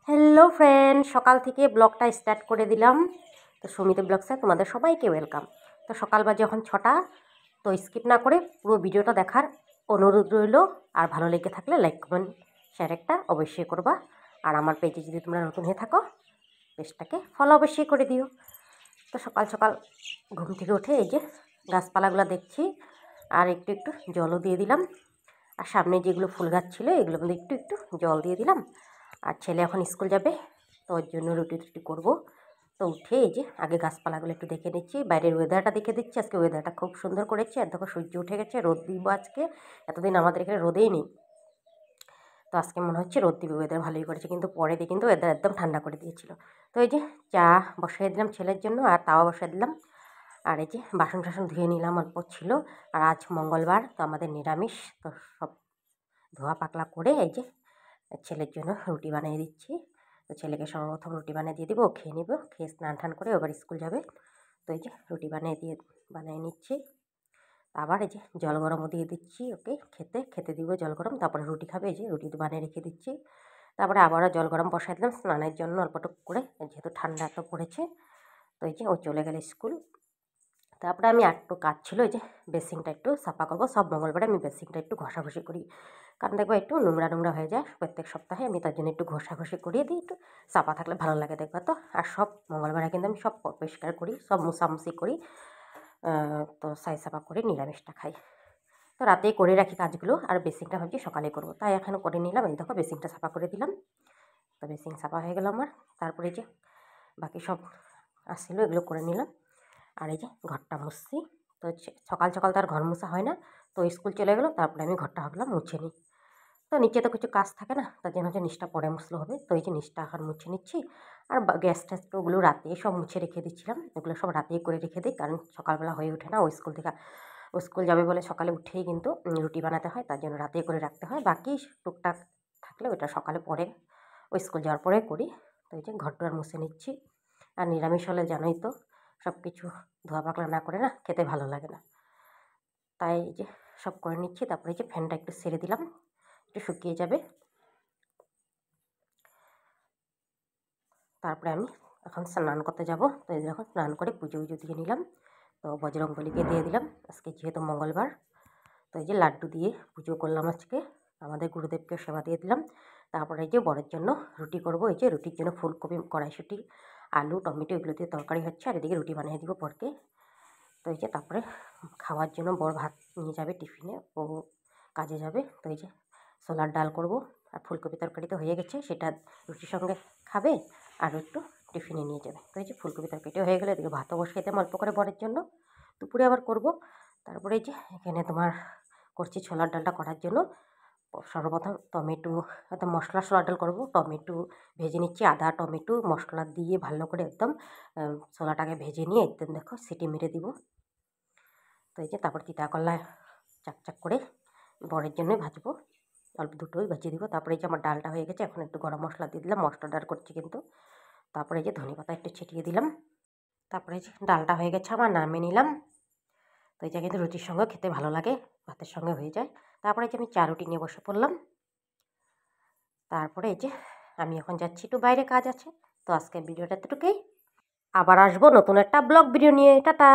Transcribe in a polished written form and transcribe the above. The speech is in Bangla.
হ্যালো ফ্রেন্ড, সকাল থেকে ব্লগটা স্টার্ট করে দিলাম। তো সুমিতে ব্লগসে তোমাদের সবাইকে ওয়েলকাম। তো সকাল বাজে এখন 6টা। তো স্কিপ না করে পুরো ভিডিওটা দেখার অনুরোধ রইল। আর ভালো লেগে থাকলে লাইক কমেন্ট শেয়ার একটা অবশ্যই করবা। আর আমার পেজে যদি তোমরা নতুন হয়ে থাকো পেজটাকে ফলো অবশ্যই করে দিও। তো সকাল সকাল ঘুম থেকে উঠে এই যে গাছপালাগুলো দেখছি, আর একটু একটু জলও দিয়ে দিলাম। আর সামনে যেগুলো ফুল গাছ ছিল এগুলোর মধ্যে একটু একটু জল দিয়ে দিলাম। আর ছেলে এখন স্কুল যাবে, তো ওর জন্য রুটি টুটি করবো। তো উঠে এই যে আগে গাছপালাগুলো একটু দেখে নিচ্ছি, বাইরের ওয়েদারটা দেখে দিচ্ছি। আজকে ওয়েদারটা খুব সুন্দর করেছে, আর দেখো সূর্য উঠে গেছে, রোদ দিব আজকে। এতদিন আমাদের এখানে রোদেই নেই, তো আজকে মনে হচ্ছে রোদ দিবে, ওয়েদার ভালোই করেছে। কিন্তু পরে দিয়ে কিন্তু ওয়েদার একদম ঠান্ডা করে দিয়েছিল। তো এই যে চা বসাই দিলাম ছেলের জন্য, আর তাওয়া বসাই দিলাম। আর এই যে বাসন টাসন ধুয়ে নিলাম, অল্প ছিল। আর আজ মঙ্গলবার, তো আমাদের নিরামিষ। তো সব ধোয়া পাকলা করে এই যে ছেলের জন্য রুটি বানিয়ে দিচ্ছি। তো ছেলেকে সর্বপ্রথম রুটি বানিয়ে দিয়ে দিব, ও খেয়ে নিব, খেয়ে স্নান টান করে এবার স্কুল যাবে। তো এই যে রুটি বানিয়ে নিচ্ছি। আবার এই যে জল গরমও দিয়ে দিচ্ছি ওকে, খেতে খেতে দিব জল গরম, তারপরে রুটি খাবে। এই যে রুটি বানিয়ে রেখে দিচ্ছি। তারপরে আবারও জল গরম বসাই দিলাম স্নানের জন্য অল্পটুকু করে, যেহেতু ঠান্ডা এত পড়েছে। তো এই যে ও চলে গেলে স্কুল। তারপরে আমি একটু কাজ ছিল, এই যে বেসিনটা একটু সাফা করবো। সব মঙ্গলবারে আমি বেসিনটা একটু ঘষাঘষি করি, কারণ দেখবো একটু নোংরা নোংরা হয়ে যায় প্রত্যেক সপ্তাহে। আমি তার জন্য একটু ঘষাঘষি করিয়ে দিই, একটু সাফা থাকলে ভালো লাগে দেখবা তো। আর সব মঙ্গলবারে কিন্তু আমি সব পরিষ্কার করি, সব মুছামুছি করি। তো সাই সাফা করে নিরামিষটা খাই। তো রাতেই করে রাখি কাজগুলো, আর বেসিনটা ভাবছি সকালে করবো, তাই এখানে করে নিলাম। এই দেখো বেসিনটা সাফা করে দিলাম। তো বেসিন সাফা হয়ে গেল আমার। তারপরে যে বাকি সব আসছিলো এগুলো করে নিলাম। আর এই যে ঘরটা মুছছি। তো সকাল সকাল তো আর ঘর মোছা হয় না, তো স্কুল চলে গেলো, তারপরে আমি ঘরটা ভাবলাম মুছে নিই। তো নিচে তো কিছু কাজ থাকে না, তার জন্য হচ্ছে নিচটা পরে মুছলে হবে। তো এই যে নিচটা এখন মুছে নিচ্ছি। আর গ্যাস ট্যাস ওগুলো রাতে সব মুছে রেখে দিচ্ছিলাম, ওগুলো সব রাতেই করে রেখে দিই, কারণ সকালবেলা হয়ে ওঠে না। ও স্কুল যাবে বলে সকালে উঠেই কিন্তু রুটি বানাতে হয়, তার জন্য রাতেই করে রাখতে হয়। বাকি টুকটাক থাকলে ওটা সকালে পরে ওই স্কুল যাওয়ার পরে করি। তো এই যে ঘরটা আর মুছে নিচ্ছি। আর নিরামিষ হলে জানোই তো সব কিছু ধোয়া পাকলা না করে না খেতে ভালো লাগে না, তাই এই যে সব করে নিচ্ছি। তারপরে এই যে ফ্যানটা একটু ছেড়ে দিলাম, একটু শুকিয়ে যাবে। তারপরে আমি এখন স্নান করতে যাব। তো এই যখন স্নান করে পুজো দিয়ে নিলাম, তো বজরংবলীকে দিয়ে দিলাম আজকে যেহেতু মঙ্গলবার। তো এই যে লাড্ডু দিয়ে পুজো করলাম আজকে, আমাদের গুরুদেবকে সেবা দিয়ে দিলাম। তারপরে এই যে বরের জন্য রুটি করব। এই যে রুটির জন্য ফুলকপি, কড়াইশুঁটি, আলু, টমেটো এগুলো দিয়ে তরকারি হচ্ছে, আর এদিকে রুটি বানিয়ে দিব বরকে। তো এই যে তারপরে খাওয়ার জন্য বর ভাত নিয়ে যাবে টিফিনে, ও কাজে যাবে। তো এই যে ছোলার ডাল করব, আর ফুলকপি তরকারি তো হয়ে গেছে, সেটা রুটির সঙ্গে খাবে, আর একটু টিফিনে নিয়ে যাবে। তো এই যে ফুলকপি তরকারিটা হয়ে গেলে এদিকে ভাতও বসিয়ে দিলাম অল্প করে বরের জন্য, দুপুরে আবার করব। তারপরে এই যে এখানে তোমার করছি ছোলার ডালটা করার জন্য। সর্বপ্রথম টমেটো, একদম মশলা ছোলার ডাল করবো, টমেটো ভেজে নিচ্ছি, আদা টমেটো মশলা দিয়ে ভালো করে একদম ছোলাটাকে ভেজে নিয়ে একদম দেখো সিটি মেরে দিব। তো এই যে তারপর তিতা করলা চাক করে বরের জন্যই ভাজবো, অল্প দুটোই ভাজিয়ে দিব। তারপরে এই যে আমার ডালটা হয়ে গেছে, এখন একটু গরম মশলা দিয়ে দিলাম, মশলা ডাল করছি কিন্তু। তারপরে এই যে ধনে পাতা একটু ছিটিয়ে দিলাম। তারপরে এই যে ডালটা হয়ে গেছে আমার, নামিয়ে নিলাম। তো এটা কিন্তু রুটির সঙ্গে খেতে ভালো লাগে, ভাতের সঙ্গে হয়ে যায়। তারপরে যে আমি চা রুটি নিয়ে বসে পড়লাম। তারপরে এই যে আমি এখন যাচ্ছি, একটু বাইরে কাজ আছে। তো আজকের ভিডিওটা এতটুকুই, আবার আসবো নতুন একটা ব্লগ ভিডিও নিয়ে। টাটা।